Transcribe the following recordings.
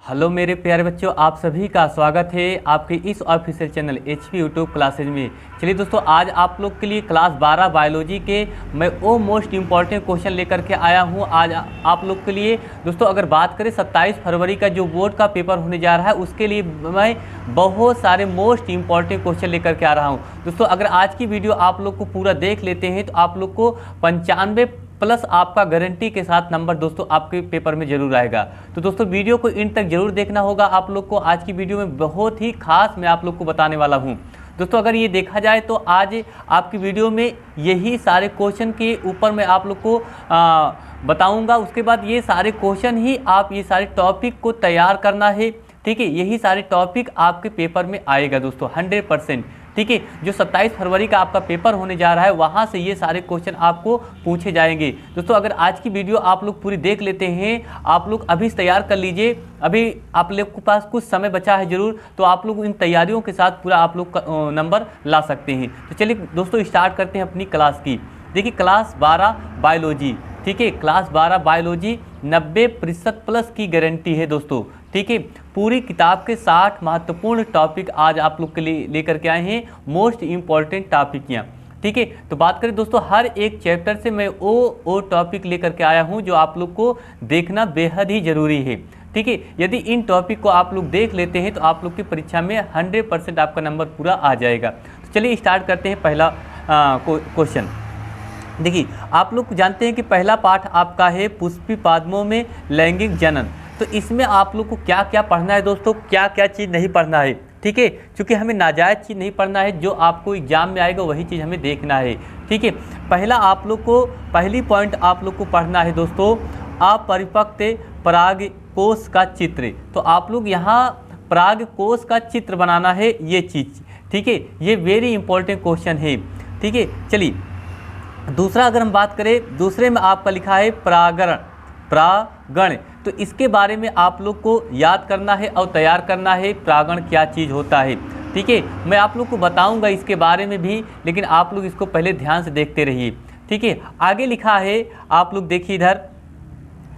Hello मेरे प्यारे बच्चों, आप सभी का स्वागत है आपके इस official channel HP YouTube classes में। चलिए दोस्तों, आज आप लोग के लिए क्लास 12 बायोलॉजी के मैं वो मोस्ट इम्पॉर्टेंट क्वेश्चन लेकर के आया हूं। आज आप लोग के लिए दोस्तों अगर बात करें 27 फरवरी का जो बोर्ड का पेपर होने जा रहा है, उसके लिए मैं बहुत सारे मोस्ट इम्पॉर्टेंट क्वेश्चन लेकर के आ रहा हूँ। दोस्तों अगर आज की वीडियो आप लोग को पूरा देख लेते हैं तो आप लोग को 95 प्लस आपका गारंटी के साथ नंबर दोस्तों आपके पेपर में जरूर आएगा। तो दोस्तों वीडियो को इन तक जरूर देखना होगा आप लोग को। आज की वीडियो में बहुत ही खास मैं आप लोग को बताने वाला हूं। दोस्तों अगर ये देखा जाए तो आज आपकी वीडियो में यही सारे क्वेश्चन के ऊपर मैं आप लोग को बताऊंगा। उसके बाद ये सारे क्वेश्चन ही आप ये सारे टॉपिक को तैयार करना है, ठीक है। यही सारे टॉपिक आपके पेपर में आएगा दोस्तों 100%, ठीक है। जो 27 फरवरी का आपका पेपर होने जा रहा है वहाँ से ये सारे क्वेश्चन आपको पूछे जाएंगे। दोस्तों अगर आज की वीडियो आप लोग पूरी देख लेते हैं, आप लोग अभी तैयार कर लीजिए, अभी आप लोग के पास कुछ समय बचा है ज़रूर, तो आप लोग इन तैयारियों के साथ पूरा आप लोग नंबर ला सकते हैं। तो चलिए दोस्तों स्टार्ट करते हैं अपनी क्लास की। देखिए क्लास 12 बायोलॉजी, ठीक है। क्लास 12 बायोलॉजी 90% प्लस की गारंटी है दोस्तों, ठीक है। पूरी किताब के 60 महत्वपूर्ण टॉपिक आज आप लोग के लिए लेकर के आए हैं, मोस्ट इम्पॉर्टेंट टॉपिक यहाँ, ठीक है। तो बात करें दोस्तों हर एक चैप्टर से मैं वो टॉपिक लेकर के आया हूँ जो आप लोग को देखना बेहद ही ज़रूरी है, ठीक है। यदि इन टॉपिक को आप लोग देख लेते हैं तो आप लोग की परीक्षा में 100% आपका नंबर पूरा आ जाएगा। तो चलिए स्टार्ट करते हैं पहला क्वेश्चन। देखिए आप लोग जानते हैं कि पहला पाठ आपका है पुष्पी पादपों में लैंगिक जनन। तो इसमें आप लोग को क्या क्या पढ़ना है दोस्तों, क्या क्या चीज़ नहीं पढ़ना है, ठीक है। क्योंकि हमें नाजायज़ चीज़ नहीं पढ़ना है, जो आपको एग्जाम में आएगा वही चीज़ हमें देखना है, ठीक है। पहला आप लोग को पहली पॉइंट आप लोग को पढ़ना है दोस्तों अपरिपक्व परागकोश का चित्र। तो आप लोग यहाँ परागकोश का चित्र बनाना है ये चीज़, ठीक है। ये वेरी इंपॉर्टेंट क्वेश्चन है, ठीक है। चलिए दूसरा अगर हम बात करें, दूसरे में आपका लिखा है परागण। तो इसके बारे में आप लोग को याद करना है और तैयार करना है परागण क्या चीज़ होता है, ठीक है। मैं आप लोग को बताऊंगा इसके बारे में भी, लेकिन आप लोग इसको पहले ध्यान से देखते रहिए, ठीक है। आगे लिखा है आप लोग देखिए इधर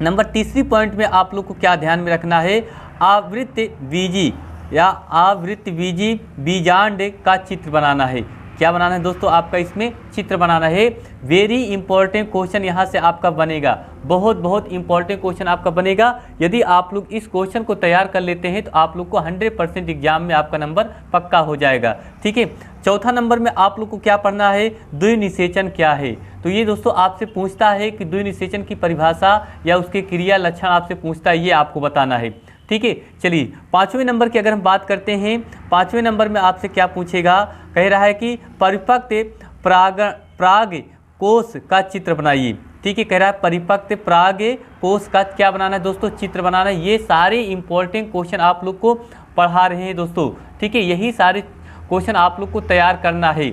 नंबर तीसरी पॉइंट में आप लोग को क्या ध्यान में रखना है, आवृतबीजी या आवृतबीजी बीजांड का चित्र बनाना है। क्या बनाना है दोस्तों, आपका इसमें चित्र बनाना है। वेरी इंपॉर्टेंट क्वेश्चन यहाँ से आपका बनेगा, बहुत इंपॉर्टेंट क्वेश्चन आपका बनेगा। यदि आप लोग इस क्वेश्चन को तैयार कर लेते हैं तो आप लोग को 100% एग्जाम में आपका नंबर पक्का हो जाएगा, ठीक है। चौथा नंबर में आप लोग को क्या पढ़ना है, द्विनिषेचन क्या है। तो ये दोस्तों आपसे पूछता है कि द्विनिषेचन की परिभाषा या उसके क्रिया लक्षण आपसे पूछता है, ये आपको बताना है, ठीक है। चलिए पाँचवें नंबर की अगर हम बात करते हैं, पाँचवें नंबर में आपसे क्या पूछेगा, कह रहा है कि परिपक्व परागकोश का चित्र बनाइए, ठीक है। कह रहा है परिपक्व परागकोश का क्या बनाना है दोस्तों, चित्र बनाना है। ये सारे इंपॉर्टेंट क्वेश्चन आप लोग को पढ़ा रहे हैं दोस्तों, ठीक है। यही सारे क्वेश्चन आप लोग को तैयार करना है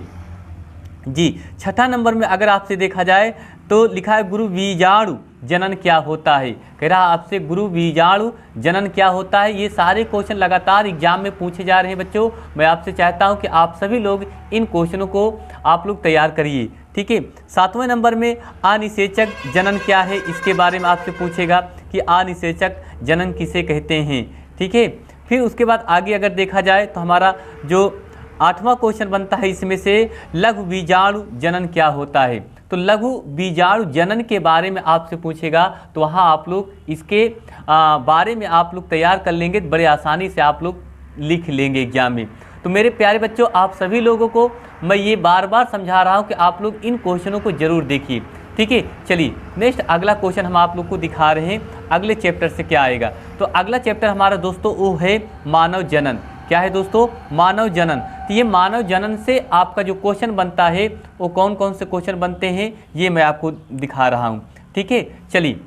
जी। छठा नंबर में अगर आपसे देखा जाए तो लिखा है गुरु बीजाणु जनन क्या होता है। कह रहा है आपसे गुरु बीजाणु जनन क्या होता है। ये सारे क्वेश्चन लगातार एग्जाम में पूछे जा रहे हैं बच्चों। मैं आपसे चाहता हूं कि आप सभी लोग इन क्वेश्चनों को आप लोग तैयार करिए, ठीक है। सातवें नंबर में अनिषेचक जनन क्या है, इसके बारे में आपसे पूछेगा कि अनिषेचक जनन किसे कहते हैं, ठीक है। फिर उसके बाद आगे अगर देखा जाए तो हमारा जो 8वां क्वेश्चन बनता है इसमें से लघु बीजाणु जनन क्या होता है। तो लघु बीजाणु जनन के बारे में आपसे पूछेगा, तो वहाँ आप लोग इसके बारे में आप लोग तैयार कर लेंगे, बड़े आसानी से आप लोग लिख लेंगे एग्जाम में। तो मेरे प्यारे बच्चों, आप सभी लोगों को मैं ये बार बार समझा रहा हूँ कि आप लोग इन क्वेश्चनों को जरूर देखिए, ठीक है। चलिए नेक्स्ट अगला क्वेश्चन हम आप लोग को दिखा रहे हैं, अगले चैप्टर से क्या आएगा। तो अगला चैप्टर हमारा दोस्तों वो है मानव जनन। क्या है दोस्तों, मानव जनन। तो ये मानव जनन से आपका जो क्वेश्चन बनता है वो कौन कौन से क्वेश्चन बनते हैं ये मैं आपको दिखा रहा हूँ, ठीक है। चलिए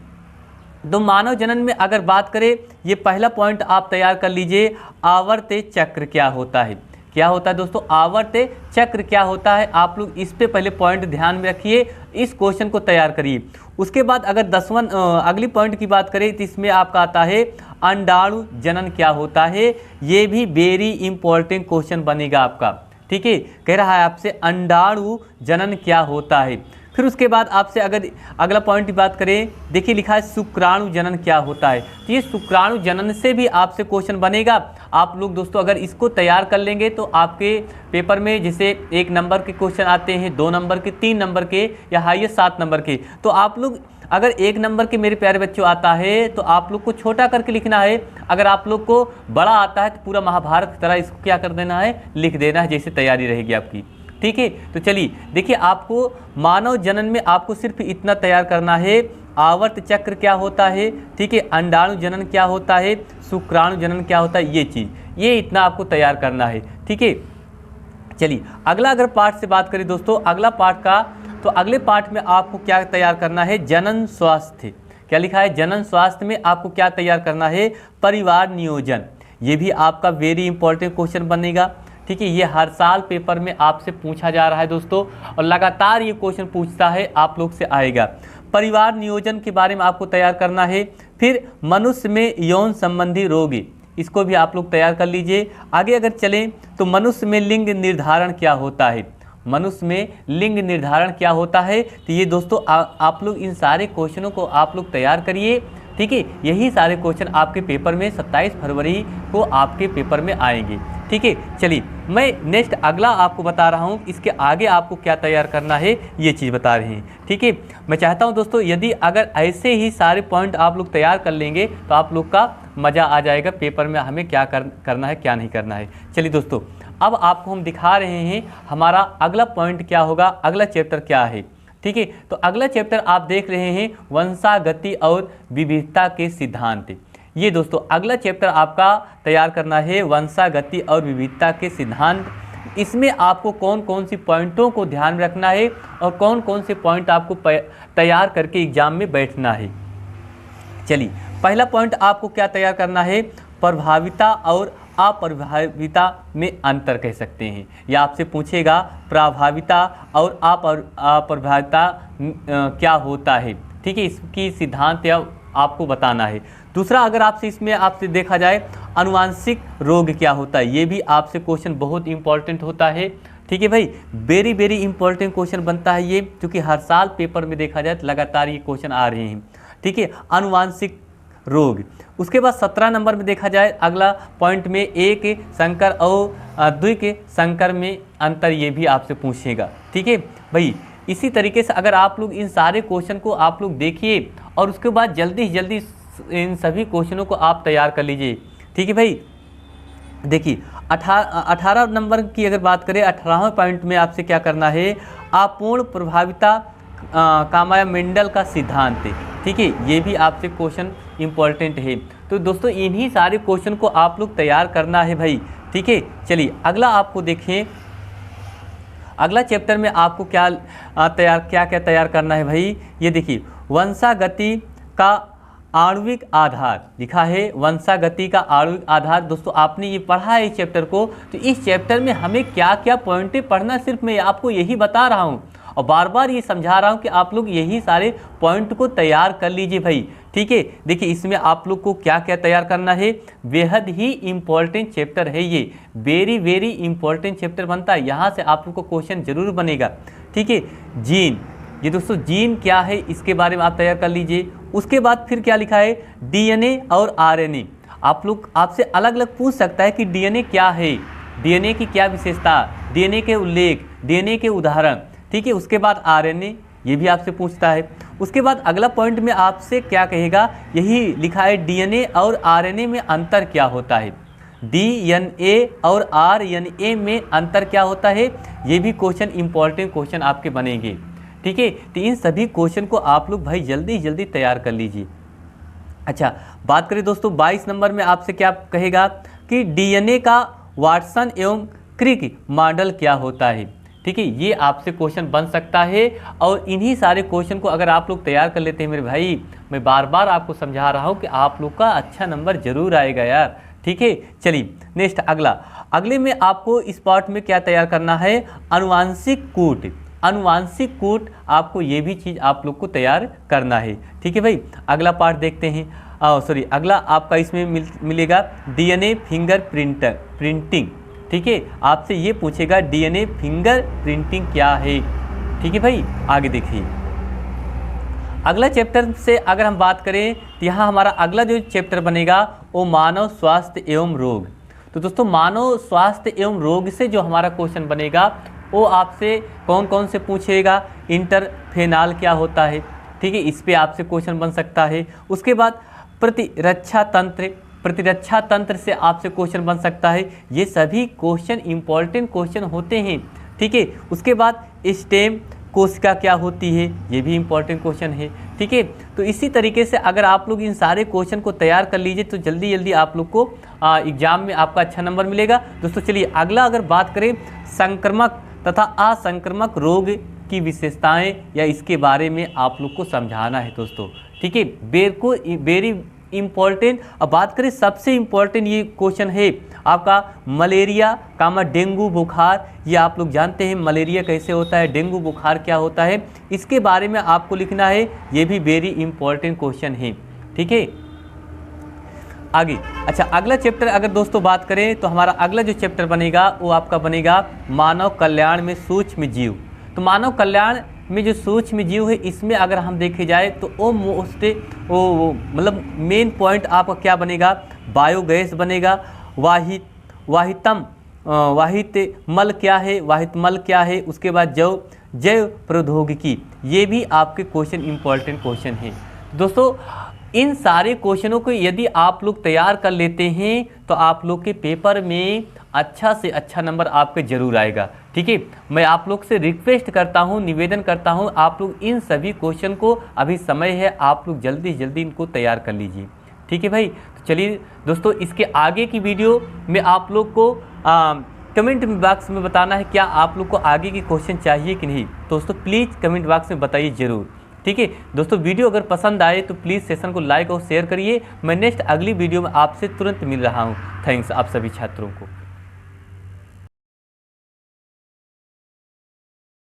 तो मानव जनन में अगर बात करें, ये पहला पॉइंट आप तैयार कर लीजिए, आवर्त चक्र क्या होता है। क्या होता है दोस्तों, आवर्त चक्र क्या होता है। आप लोग इस पे पहले पॉइंट ध्यान में रखिए, इस क्वेश्चन को तैयार करिए। उसके बाद अगर 10वां अगली पॉइंट की बात करें तो इसमें आपका आता है अंडाणु जनन क्या होता है। ये भी वेरी इंपॉर्टेंट क्वेश्चन बनेगा आपका, ठीक है। कह रहा है आपसे अंडाणु जनन क्या होता है। फिर उसके बाद आपसे अगर अगला पॉइंट की बात करें, देखिए लिखा है शुक्राणु जनन क्या होता है। तो ये शुक्राणु जनन से भी आपसे क्वेश्चन बनेगा। आप लोग दोस्तों अगर इसको तैयार कर लेंगे तो आपके पेपर में जैसे 1 नंबर के क्वेश्चन आते हैं, 2 नंबर के, 3 नंबर के या हाईएस्ट 7 नंबर के, तो आप लोग अगर 1 नंबर के मेरे प्यारे बच्चों आता है तो आप लोग को छोटा करके लिखना है। अगर आप लोग को बड़ा आता है तो पूरा महाभारत की तरह इसको क्या कर देना है, लिख देना है, जैसे तैयारी रहेगी आपकी। ठीक है, तो चलिए देखिए आपको मानव जनन में आपको सिर्फ इतना तैयार करना है, आवर्त चक्र क्या होता है, ठीक है, अंडाणु जनन क्या होता है, शुक्राणु जनन क्या होता है, ये चीज़, ये इतना आपको तैयार करना है। ठीक है, चलिए अगला अगर पार्ट से बात करें दोस्तों, अगला पार्ट का, तो अगले पार्ट में आपको क्या तैयार करना है, जनन स्वास्थ्य। क्या लिखा है, जनन स्वास्थ्य में आपको क्या तैयार करना है, परिवार नियोजन। ये भी आपका वेरी इंपॉर्टेंट क्वेश्चन बनेगा। ठीक है, ये हर साल पेपर में आपसे पूछा जा रहा है दोस्तों, और लगातार ये क्वेश्चन पूछता है, आप लोग से आएगा। परिवार नियोजन के बारे में आपको तैयार करना है। फिर मनुष्य में यौन संबंधी रोग, इसको भी आप लोग तैयार कर लीजिए। आगे अगर चलें तो मनुष्य में लिंग निर्धारण क्या होता है, मनुष्य में लिंग निर्धारण क्या होता है। तो ये दोस्तों आप लोग इन सारे क्वेश्चनों को आप लोग तैयार करिए। ठीक है, यही सारे क्वेश्चन आपके पेपर में 27 फरवरी को आपके पेपर में आएंगे। ठीक है, चलिए मैं नेक्स्ट अगला आपको बता रहा हूँ, इसके आगे आपको क्या तैयार करना है ये चीज़ बता रहे हैं। ठीक है, मैं चाहता हूँ दोस्तों यदि अगर ऐसे ही सारे पॉइंट आप लोग तैयार कर लेंगे तो आप लोग का मज़ा आ जाएगा पेपर में, हमें क्या करना है क्या नहीं करना है। चलिए दोस्तों अब आपको हम दिखा रहे हैं हमारा अगला पॉइंट क्या होगा, अगला चैप्टर क्या है। ठीक है, तो अगला चैप्टर आप देख रहे हैं वंशागति और विविधता के सिद्धांत। ये दोस्तों अगला चैप्टर आपका तैयार करना है, वंशागति और विविधता के सिद्धांत। इसमें आपको कौन कौन सी पॉइंटों को ध्यान में रखना है और कौन कौन से पॉइंट आपको तैयार करके एग्जाम में बैठना है। चलिए पहला पॉइंट आपको क्या तैयार करना है, प्रभाविता और अप्रभाविता में अंतर कह सकते हैं। या आपसे पूछेगा प्रभाविता और अप्रभाविता क्या होता है। ठीक है, इसकी सिद्धांत या आपको बताना है। दूसरा अगर आपसे इसमें आपसे देखा जाए अनुवांशिक रोग क्या होता है, ये भी आपसे क्वेश्चन बहुत इंपॉर्टेंट होता है। ठीक है भाई, वेरी वेरी इंपॉर्टेंट क्वेश्चन बनता है ये, क्योंकि हर साल पेपर में देखा जाए तो लगातार ये क्वेश्चन आ रहे हैं। ठीक है, अनुवांशिक रोग। उसके बाद 17 नंबर में देखा जाए अगला पॉइंट में एक संकर और द्विक संकर में अंतर, ये भी आपसे पूछेगा। ठीक है भाई, इसी तरीके से अगर आप लोग इन सारे क्वेश्चन को आप लोग देखिए और उसके बाद जल्दी से जल्दी इन सभी क्वेश्चनों को आप तैयार कर लीजिए। ठीक है भाई, देखिए 18 नंबर की अगर बात करें, 18वें पॉइंट में आपसे क्या करना है, अपूर्ण प्रभाविता कामाया मेंडल का सिद्धांत। ठीक है, ये भी आपसे क्वेश्चन इंपॉर्टेंट है। तो दोस्तों इन्हीं सारे क्वेश्चन को आप लोग तैयार करना है भाई। ठीक है, चलिए अगला आपको देखें, अगला चैप्टर में आपको क्या तैयार करना है भाई। ये देखिए वंशागति का आणविक आधार लिखा है, वंशागति का आणविक आधार। दोस्तों आपने ये पढ़ा है इस चैप्टर को, तो इस चैप्टर में हमें क्या क्या पॉइंटें पढ़ना, सिर्फ मैं आपको यही बता रहा हूँ और बार बार ये समझा रहा हूँ कि आप लोग यही सारे पॉइंट को तैयार कर लीजिए भाई। ठीक है, देखिए इसमें आप लोग को क्या क्या तैयार करना है, बेहद ही इम्पॉर्टेंट चैप्टर है ये, वेरी वेरी इंपॉर्टेंट चैप्टर बनता है, यहाँ से आप लोग को क्वेश्चन जरूर बनेगा। ठीक है, जीन, ये दोस्तों जीन क्या है इसके बारे में आप तैयार कर लीजिए। उसके बाद फिर क्या लिखा है, डीएनए और आरएनए। आप लोग आपसे अलग अलग पूछ सकता है कि डीएनए क्या है, डीएनए की क्या विशेषता, डीएनए के उल्लेख, डीएनए के उदाहरण। ठीक है, उसके बाद आरएनए, ये भी आपसे पूछता है। उसके बाद अगला पॉइंट में आपसे क्या कहेगा, यही लिखा है डीएनए और आरएनए में अंतर क्या होता है, डीएनए और आरएनए में अंतर क्या होता है, ये भी क्वेश्चन इंपॉर्टेंट क्वेश्चन आपके बनेंगे। ठीक है, तो इन सभी क्वेश्चन को आप लोग भाई जल्दी जल्दी तैयार कर लीजिए। अच्छा, बात करें दोस्तों 22 नंबर में आपसे क्या कहेगा कि डीएनए का वाटसन एवं क्रिक मॉडल क्या होता है। ठीक है, ये आपसे क्वेश्चन बन सकता है और इन्हीं सारे क्वेश्चन को अगर आप लोग तैयार कर लेते हैं मेरे भाई, मैं बार बार आपको समझा रहा हूँ कि आप लोग का अच्छा नंबर जरूर आएगा यार। ठीक है, चलिए नेक्स्ट अगले में आपको इस पार्ट में क्या तैयार करना है, अनुवांशिक कूट। अनुवांशिक कूट आपको ये भी चीज़ आप लोग को तैयार करना है। ठीक है भाई, अगला पार्ट देखते हैं। अगला आपका इसमें मिलेगा डीएनए फिंगर प्रिंटिंग। ठीक है, आपसे ये पूछेगा डीएनए फिंगर प्रिंटिंग क्या है। ठीक है भाई, आगे देखिए अगला चैप्टर से अगर हम बात करें तो यहाँ हमारा अगला जो चैप्टर बनेगा वो मानव स्वास्थ्य एवं रोग। तो दोस्तों मानव स्वास्थ्य एवं रोग से जो हमारा क्वेश्चन बनेगा वो आपसे कौन कौन से पूछेगा, इंटरफेनाल क्या होता है, ठीक है, इस पे आपसे क्वेश्चन बन सकता है। उसके बाद प्रतिरक्षा तंत्र से आपसे क्वेश्चन बन सकता है। ये सभी क्वेश्चन इंपॉर्टेंट क्वेश्चन होते हैं, ठीक है। उसके बाद स्टेम कोशिका क्या होती है, ये भी इंपॉर्टेंट क्वेश्चन है, ठीक है। तो इसी तरीके से अगर आप लोग इन सारे क्वेश्चन को तैयार कर लीजिए तो जल्दी जल्दी आप लोग को एग्जाम में आपका अच्छा नंबर मिलेगा। दोस्तों चलिए अगला अगर बात करें संक्रामक तथा असंक्रामक रोग की विशेषताएं या इसके बारे में आप लोग को समझाना है दोस्तों, ठीक है। Very important. अब बात करें सबसे इम्पॉर्टेंट ये क्वेश्चन है आपका मलेरिया कामा डेंगू बुखार। ये आप लोग जानते हैं मलेरिया कैसे होता है, डेंगू बुखार क्या होता है, इसके बारे में आपको लिखना है। ये भी वेरी इम्पॉर्टेंट क्वेश्चन है, ठीक है। आगे अच्छा अगला चैप्टर अगर दोस्तों बात करें तो हमारा अगला जो चैप्टर बनेगा वो आपका बनेगा मानव कल्याण में सूक्ष्म जीव। तो मानव कल्याण में जो सूक्ष्म जीव है इसमें अगर हम देखे जाए तो वो वो मतलब मेन पॉइंट आपका क्या बनेगा, बायोगैस बनेगा। वाहित मल क्या है, उसके बाद जैव प्रौद्योगिकी, ये भी आपके क्वेश्चन इंपॉर्टेंट क्वेश्चन हैं दोस्तों। इन सारे क्वेश्चनों को यदि आप लोग तैयार कर लेते हैं तो आप लोग के पेपर में अच्छा से अच्छा नंबर आपके जरूर आएगा, ठीक है। मैं आप लोग से रिक्वेस्ट करता हूं, निवेदन करता हूं, आप लोग इन सभी क्वेश्चन को अभी समय है, आप लोग जल्दी जल्दी इनको तैयार कर लीजिए, ठीक है भाई। तो चलिए दोस्तों इसके आगे की वीडियो में आप लोग को कमेंट बॉक्स में बताना है क्या आप लोग को आगे की क्वेश्चन चाहिए कि नहीं। दोस्तों प्लीज़ कमेंट बॉक्स में बताइए ज़रूर, ठीक है। दोस्तों वीडियो अगर पसंद आए तो प्लीज़ सेशन को लाइक और शेयर करिए। मैं नेक्स्ट अगली वीडियो में आपसे तुरंत मिल रहा हूँ। थैंक्स आप सभी छात्रों को।